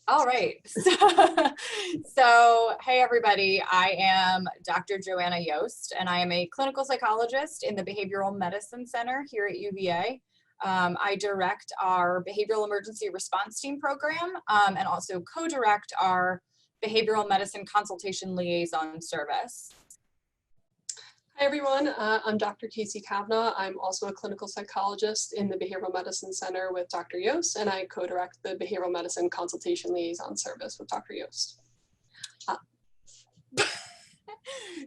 All right. So, hey everybody, I am Dr. Joanna Yost, and I am a clinical psychologist in the Behavioral Medicine Center here at UVA. I direct our Behavioral Emergency Response Team program and also co-direct our Behavioral Medicine Consultation Liaison Service. Hi everyone, I'm Dr. Cavanagh. I'm also a clinical psychologist in the Behavioral Medicine Center with Dr. Yost, and I co-direct the Behavioral Medicine Consultation Liaison Service with Dr. Yost.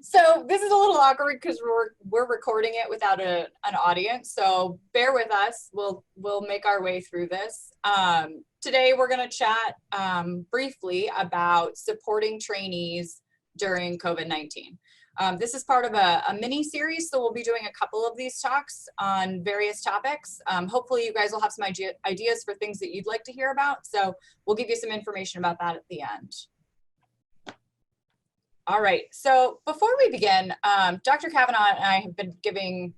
So this is a little awkward because we're recording it without an audience, so bear with us. We'll make our way through this. Today we're going to chat briefly about supporting trainees during COVID-19. This is part of a mini series, so we'll be doing a couple of these talks on various topics. Hopefully you guys will have some ideas for things that you'd like to hear about, so we'll give you some information about that at the end. All right, so before we begin, Dr. Cavanagh and I have been giving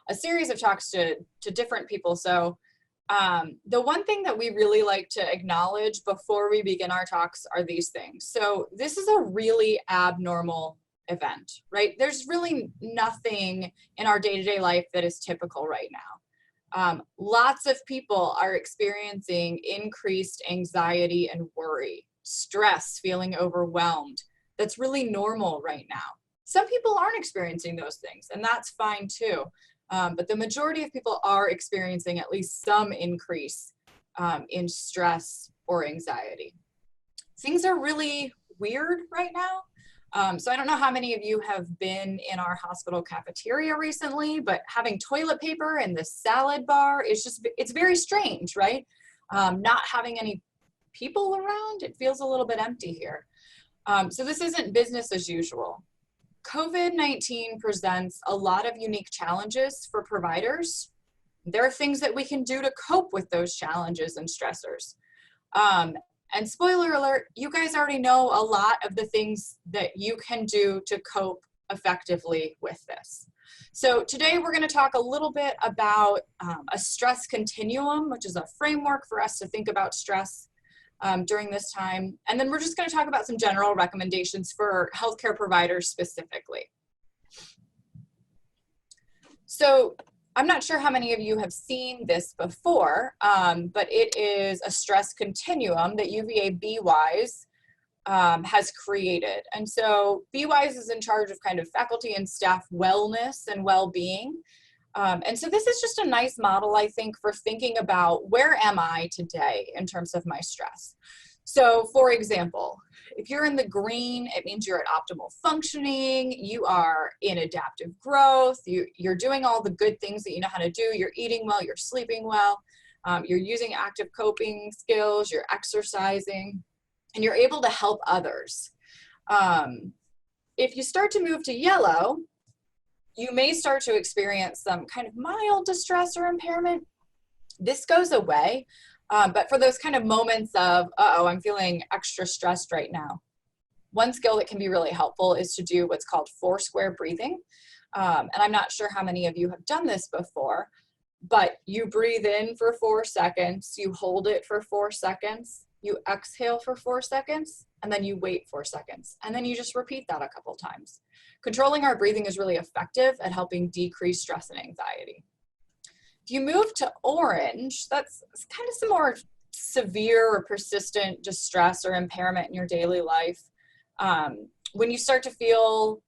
a series of talks to different people, so the one thing that we really like to acknowledge before we begin our talks are these things. So this is a really abnormal event, right? There's really nothing in our day-to-day life that is typical right now. Lots of people are experiencing increased anxiety and worry, stress, feeling overwhelmed. That's really normal right now. Some people aren't experiencing those things, and that's fine too. But the majority of people are experiencing at least some increase in stress or anxiety. Things are really weird right now. So I don't know how many of you have been in our hospital cafeteria recently, but having toilet paper in the salad bar is it's very strange, right? Not having any people around, it feels a little bit empty here. So this isn't business as usual. COVID-19 presents a lot of unique challenges for providers. There are things that we can do to cope with those challenges and stressors. And spoiler alert, you guys already know a lot of the things that you can do to cope effectively with this. So today we're going to talk a little bit about a stress continuum, which is a framework for us to think about stress during this time. And then we're just going to talk about some general recommendations for healthcare providers specifically. So I'm not sure how many of you have seen this before, but it is a stress continuum that UVA BWise has created. And so BWise is in charge of kind of faculty and staff wellness and well-being. And so this is just a nice model, I think, for thinking about where am I today in terms of my stress. So for example, if you're in the green, it means you're at optimal functioning, you are in adaptive growth, you're doing all the good things that you know how to do, you're eating well, you're sleeping well, you're using active coping skills, you're exercising, and you're able to help others. If you start to move to yellow, you may start to experience some kind of mild distress or impairment. This goes away. But for those kind of moments of, uh-oh, I'm feeling extra stressed right now, one skill that can be really helpful is to do what's called 4-square breathing. And I'm not sure how many of you have done this before, but you breathe in for 4 seconds, you hold it for 4 seconds, you exhale for 4 seconds, and then you wait 4 seconds. And then you just repeat that a couple times. Controlling our breathing is really effective at helping decrease stress and anxiety. If you move to orange, that's kind of some more severe or persistent distress or impairment in your daily life. When you start to feel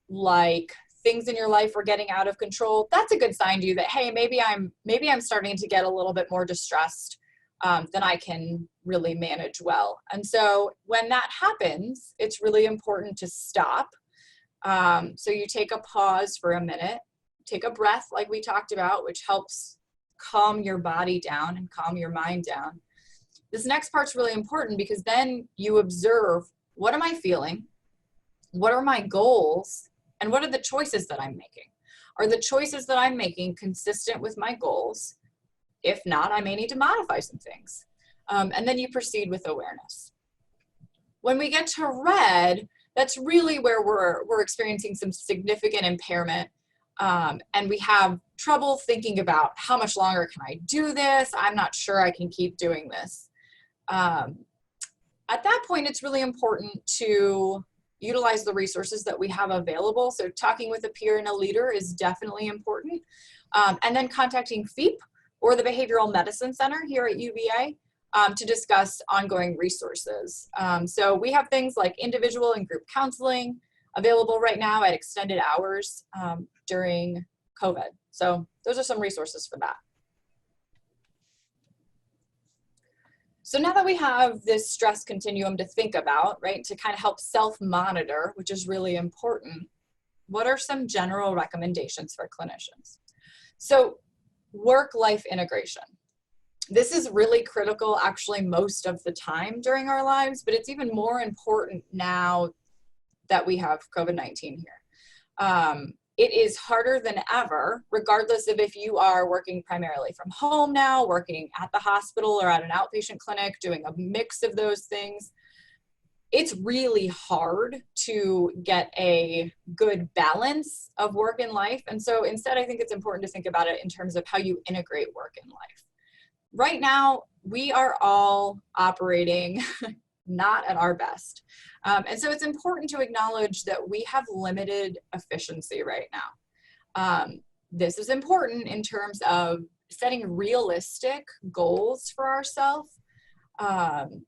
like things in your life are getting out of control, that's a good sign to you that, hey, maybe I'm starting to get a little bit more distressed than I can really manage well. And so when that happens, it's really important to stop. So you take a pause for a minute, take a breath like we talked about, which helps calm your body down and calm your mind down. This next part's really important because then you observe, what am I feeling? What are my goals? And what are the choices that I'm making? Are the choices that I'm making consistent with my goals? If not, I may need to modify some things. And then you proceed with awareness. When we get to red, that's really where we're experiencing some significant impairment. And we have trouble thinking about how much longer can I do this? I'm not sure I can keep doing this. At that point, it's really important to utilize the resources that we have available. So talking with a peer and a leader is definitely important. And then contacting FEEP or the Behavioral Medicine Center here at UVA to discuss ongoing resources. So we have things like individual and group counseling available right now at extended hours during COVID. So those are some resources for that. So now that we have this stress continuum to think about, right, to kind of help self-monitor, which is really important, what are some general recommendations for clinicians? So work-life integration. This is really critical actually most of the time during our lives, but it's even more important now that we have COVID-19 here. It is harder than ever, regardless of if you are working primarily from home now, working at the hospital or at an outpatient clinic, doing a mix of those things. It's really hard to get a good balance of work and life. And so instead, I think it's important to think about it in terms of how you integrate work and life. Right now, we are all operating not at our best. And so it's important to acknowledge that we have limited efficiency right now. This is important in terms of setting realistic goals for ourselves.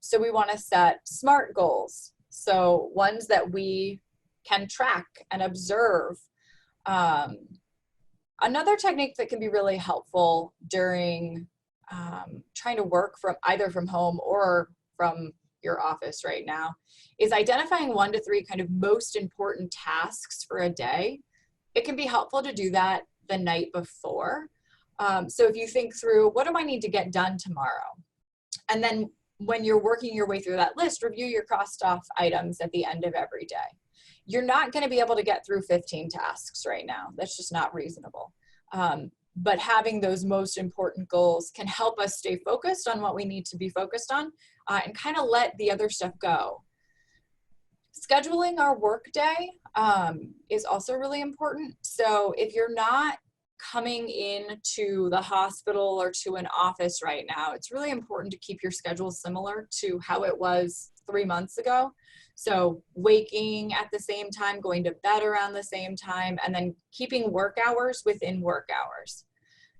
So we want to set SMART goals. So ones that we can track and observe. Another technique that can be really helpful during trying to work from either from home or from your office right now is identifying 1 to 3 kind of most important tasks for a day. It can be helpful to do that the night before. So if you think through, what do I need to get done tomorrow? And then when you're working your way through that list, review your crossed off items at the end of every day. You're not going to be able to get through 15 tasks right now. That's just not reasonable. But having those most important goals can help us stay focused on what we need to be focused on and kind of let the other stuff go. Scheduling our work day is also really important. So if you're not coming in to the hospital or to an office right now, it's really important to keep your schedule similar to how it was 3 months ago. So waking at the same time, going to bed around the same time, and then keeping work hours within work hours.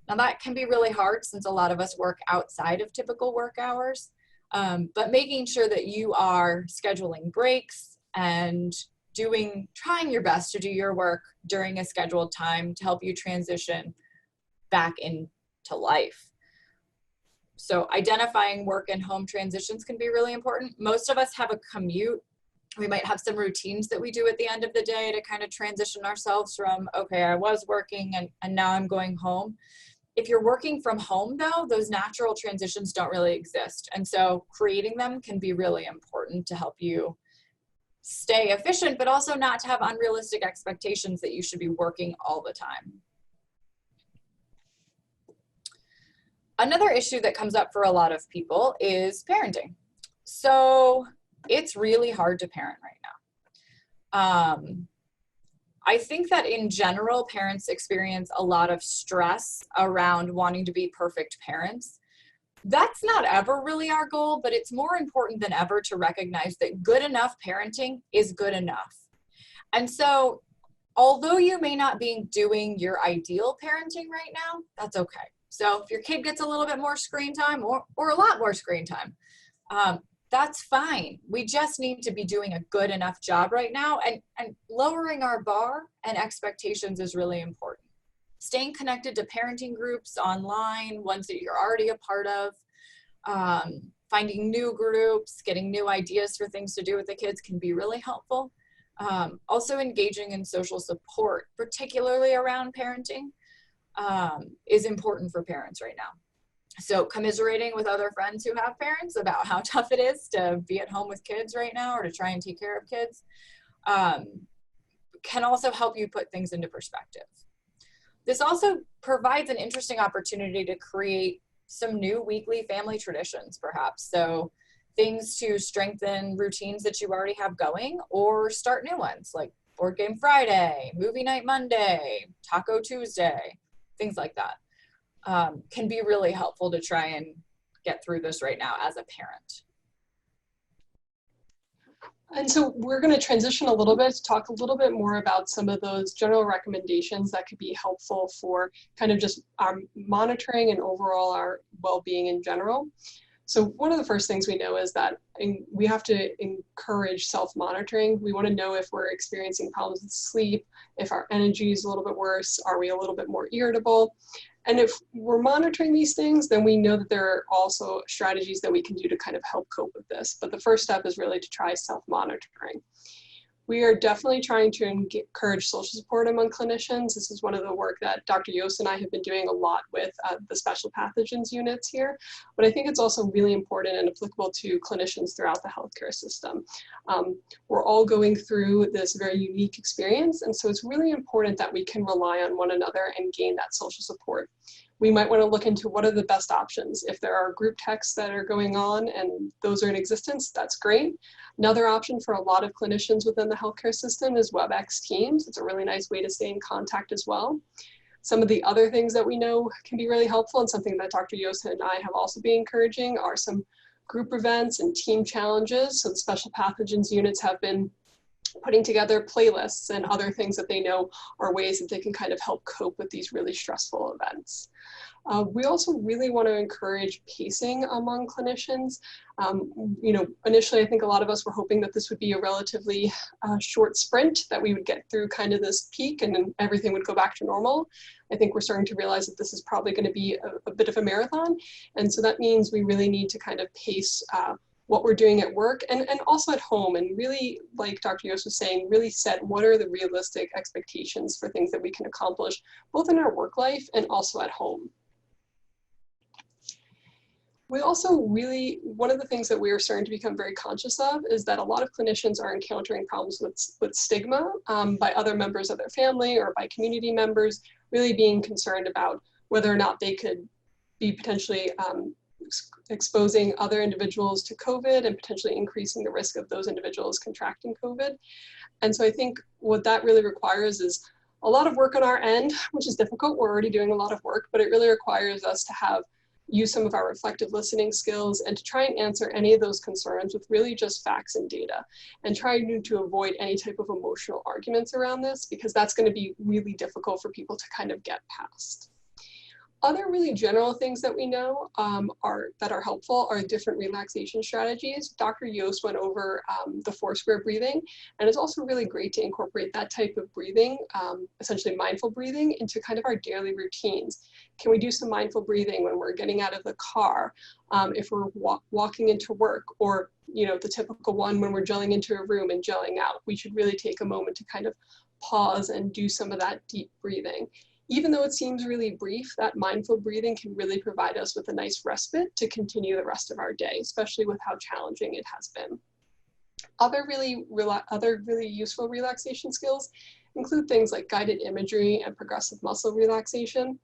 Now that can be really hard since a lot of us work outside of typical work hours, but making sure that you are scheduling breaks and trying your best to do your work during a scheduled time to help you transition back into life. So identifying work and home transitions can be really important. Most of us have a commute. We might have some routines that we do at the end of the day to kind of transition ourselves from, okay, I was working and now I'm going home. If you're working from home though, those natural transitions don't really exist. And so creating them can be really important to help you stay efficient, but also not to have unrealistic expectations that you should be working all the time. Another issue that comes up for a lot of people is parenting. So it's really hard to parent right now. I think that in general, parents experience a lot of stress around wanting to be perfect parents. That's not ever really our goal, but it's more important than ever to recognize that good enough parenting is good enough. And so, although you may not be doing your ideal parenting right now, that's okay. So if your kid gets a little bit more screen time or a lot more screen time, that's fine. We just need to be doing a good enough job right now, and lowering our bar and expectations is really important. Staying connected to parenting groups online, ones that you're already a part of, finding new groups, getting new ideas for things to do with the kids can be really helpful. Also engaging in social support, particularly around parenting, is important for parents right now. So commiserating with other friends who have parents about how tough it is to be at home with kids right now or to try and take care of kids can also help you put things into perspective. This also provides an interesting opportunity to create some new weekly family traditions, perhaps. So things to strengthen routines that you already have going or start new ones like Board Game Friday, Movie Night Monday, Taco Tuesday, things like that. Can be really helpful to try and get through this right now as a parent. And so we're going to transition a little bit to talk a little bit more about some of those general recommendations that could be helpful for kind of just our monitoring and overall our well-being in general. So one of the first things we know is that we have to encourage self-monitoring. We want to know if we're experiencing problems with sleep, if our energy is a little bit worse, are we a little bit more irritable? And if we're monitoring these things, then we know that there are also strategies that we can do to kind of help cope with this. But the first step is really to try self-monitoring. We are definitely trying to encourage social support among clinicians. This is one of the work that Dr. Yost and I have been doing a lot with the special pathogens units here. But I think it's also really important and applicable to clinicians throughout the healthcare system. We're all going through this very unique experience, and so it's really important that we can rely on one another and gain that social support. We might want to look into what are the best options. If there are group texts that are going on and those are in existence, that's great. Another option for a lot of clinicians within the healthcare system is WebEx Teams. It's a really nice way to stay in contact as well. Some of the other things that we know can be really helpful, and something that Dr. Yost and I have also been encouraging, are some group events and team challenges. So the special pathogens units have been putting together playlists and other things that they know are ways that they can kind of help cope with these really stressful events. We also really want to encourage pacing among clinicians. Initially, I think a lot of us were hoping that this would be a relatively short sprint, that we would get through kind of this peak and then everything would go back to normal. I think we're starting to realize that this is probably going to be a bit of a marathon. And so that means we really need to kind of pace what we're doing at work and also at home, and really, like Dr. Yost was saying, really set what are the realistic expectations for things that we can accomplish both in our work life and also at home. We also really, one of the things that we are starting to become very conscious of is that a lot of clinicians are encountering problems with stigma by other members of their family or by community members, really being concerned about whether or not they could be potentially exposing other individuals to COVID and potentially increasing the risk of those individuals contracting COVID. And so I think what that really requires is a lot of work on our end, which is difficult. We're already doing a lot of work, but it really requires us to use some of our reflective listening skills and to try and answer any of those concerns with really just facts and data, and try to avoid any type of emotional arguments around this, because that's going to be really difficult for people to kind of get past. Other really general things that we know that are helpful are different relaxation strategies. Dr. Yost went over the 4-square breathing, and it's also really great to incorporate that type of breathing, essentially mindful breathing, into kind of our daily routines. Can we do some mindful breathing when we're getting out of the car, if we're walking into work, or the typical one when we're gelling into a room and gelling out? We should really take a moment to kind of pause and do some of that deep breathing. Even though it seems really brief, that mindful breathing can really provide us with a nice respite to continue the rest of our day, especially with how challenging it has been. Other really useful relaxation skills include things like guided imagery and progressive muscle relaxation.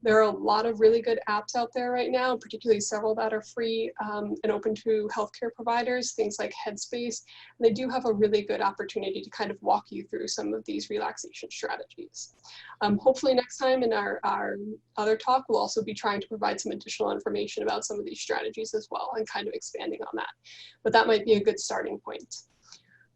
There are a lot of really good apps out there right now, particularly several that are free and open to healthcare providers, things like Headspace. And they do have a really good opportunity to kind of walk you through some of these relaxation strategies. Hopefully next time in our other talk, we'll also be trying to provide some additional information about some of these strategies as well, and kind of expanding on that. But that might be a good starting point.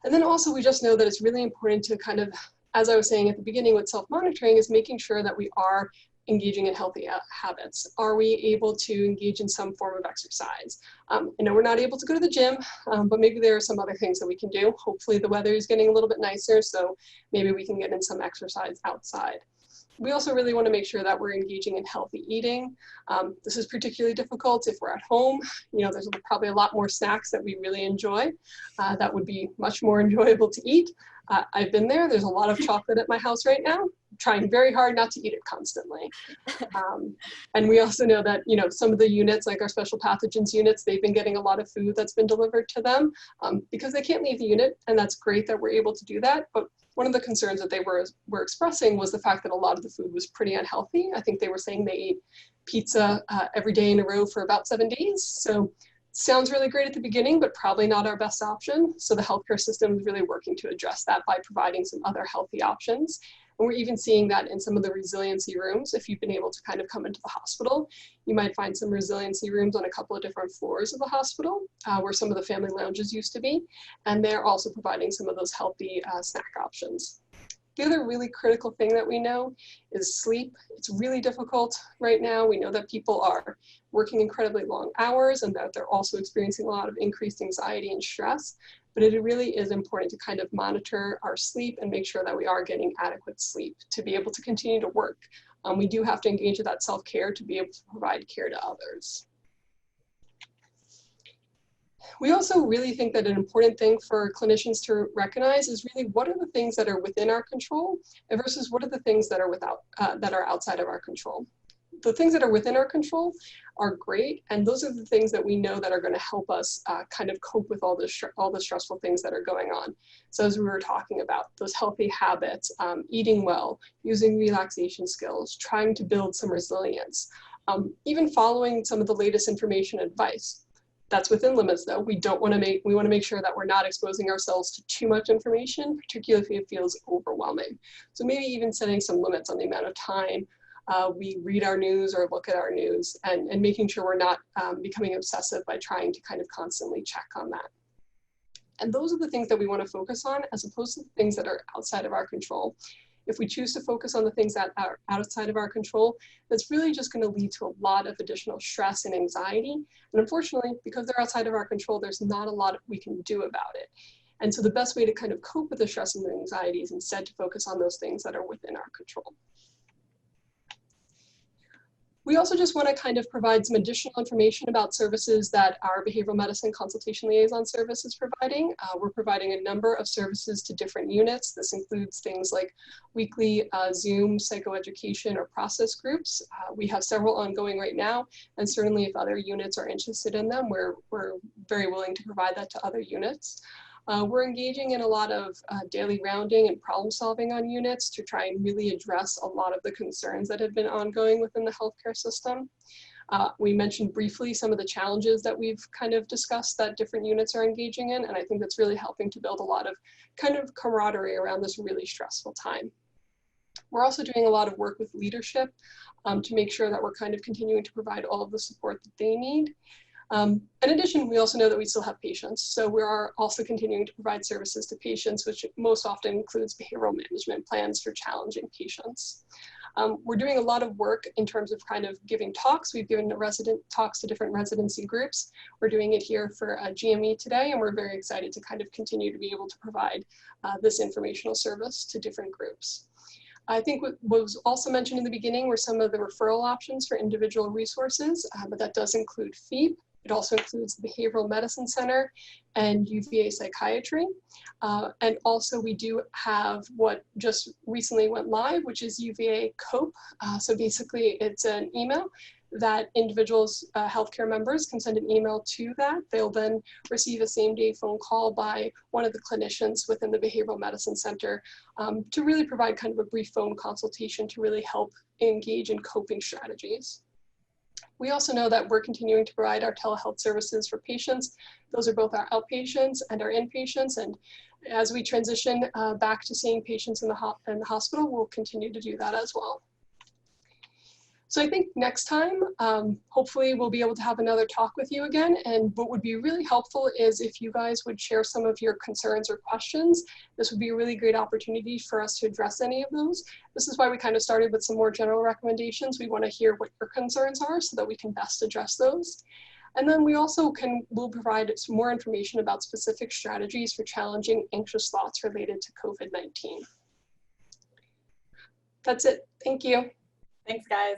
And then also, we just know that it's really important to kind of, as I was saying at the beginning with self-monitoring, is making sure that we are engaging in healthy habits. Are we able to engage in some form of exercise? I know we're not able to go to the gym, but maybe there are some other things that we can do. Hopefully the weather is getting a little bit nicer, so maybe we can get in some exercise outside. We also really want to make sure that we're engaging in healthy eating. This is particularly difficult if we're at home. There's probably a lot more snacks that we really enjoy that would be much more enjoyable to eat. I've been there. There's a lot of chocolate at my house right now. I'm trying very hard not to eat it constantly. And we also know that, some of the units, like our special pathogens units, they've been getting a lot of food that's been delivered to them because they can't leave the unit. And that's great that we're able to do that. But one of the concerns that they were expressing was the fact that a lot of the food was pretty unhealthy. I think they were saying they ate pizza every day in a row for about 7 days. So sounds really great at the beginning, but probably not our best option. So the healthcare system is really working to address that by providing some other healthy options. And we're even seeing that in some of the resiliency rooms. If you've been able to kind of come into the hospital, you might find some resiliency rooms on a couple of different floors of the hospital where some of the family lounges used to be. And they're also providing some of those healthy snack options. The other really critical thing that we know is sleep. It's really difficult right now. We know that people are working incredibly long hours and that they're also experiencing a lot of increased anxiety and stress. But it really is important to kind of monitor our sleep and make sure that we are getting adequate sleep to be able to continue to work. We do have to engage in that self-care to be able to provide care to others. We also really think that an important thing for clinicians to recognize is really what are the things that are within our control versus what are the things that are outside of our control. The things that are within our control are great, and those are the things that we know that are going to help us kind of cope with all the stressful things that are going on. So as we were talking about, those healthy habits, eating well, using relaxation skills, trying to build some resilience, even following some of the latest information and advice. That's within limits though. We want to make sure that we're not exposing ourselves to too much information, particularly if it feels overwhelming. So maybe even setting some limits on the amount of time we read our news or look at our news, and making sure we're not becoming obsessive by trying to kind of constantly check on that. And those are the things that we want to focus on as opposed to the things that are outside of our control. If we choose to focus on the things that are outside of our control, that's really just going to lead to a lot of additional stress and anxiety. And unfortunately, because they're outside of our control, there's not a lot we can do about it. And so the best way to kind of cope with the stress and the anxiety is instead to focus on those things that are within our control. We also just want to kind of provide some additional information about services that our behavioral medicine consultation liaison service is providing. We're providing a number of services to different units. This includes things like weekly Zoom psychoeducation or process groups. We have several ongoing right now, and certainly if other units are interested in them, we're very willing to provide that to other units. We're engaging in a lot of daily rounding and problem solving on units to try and really address a lot of the concerns that have been ongoing within the healthcare system. We mentioned briefly some of the challenges that we've kind of discussed that different units are engaging in, and I think that's really helping to build a lot of kind of camaraderie around this really stressful time. We're also doing a lot of work with leadership to make sure that we're kind of continuing to provide all of the support that they need. In addition, we also know that we still have patients, so we are also continuing to provide services to patients, which most often includes behavioral management plans for challenging patients. We're doing a lot of work in terms of kind of giving talks. We've given talks to different residency groups. We're doing it here for GME today, and we're very excited to kind of continue to be able to provide this informational service to different groups. I think what was also mentioned in the beginning were some of the referral options for individual resources, but that does include FEEP. It also includes the Behavioral Medicine Center and UVA Psychiatry. And also we do have what just recently went live, which is UVA COPE. So basically it's an email that individuals, healthcare members can send an email to that. They'll then receive a same-day phone call by one of the clinicians within the Behavioral Medicine Center to really provide kind of a brief phone consultation to really help engage in coping strategies. We also know that we're continuing to provide our telehealth services for patients. Those are both our outpatients and our inpatients. And as we transition back to seeing patients in the hospital, we'll continue to do that as well. So I think next time, hopefully we'll be able to have another talk with you again. And what would be really helpful is if you guys would share some of your concerns or questions. This would be a really great opportunity for us to address any of those. This is why we kind of started with some more general recommendations. We want to hear what your concerns are so that we can best address those. And then we also will provide some more information about specific strategies for challenging anxious thoughts related to COVID-19. That's it. Thank you. Thanks, guys.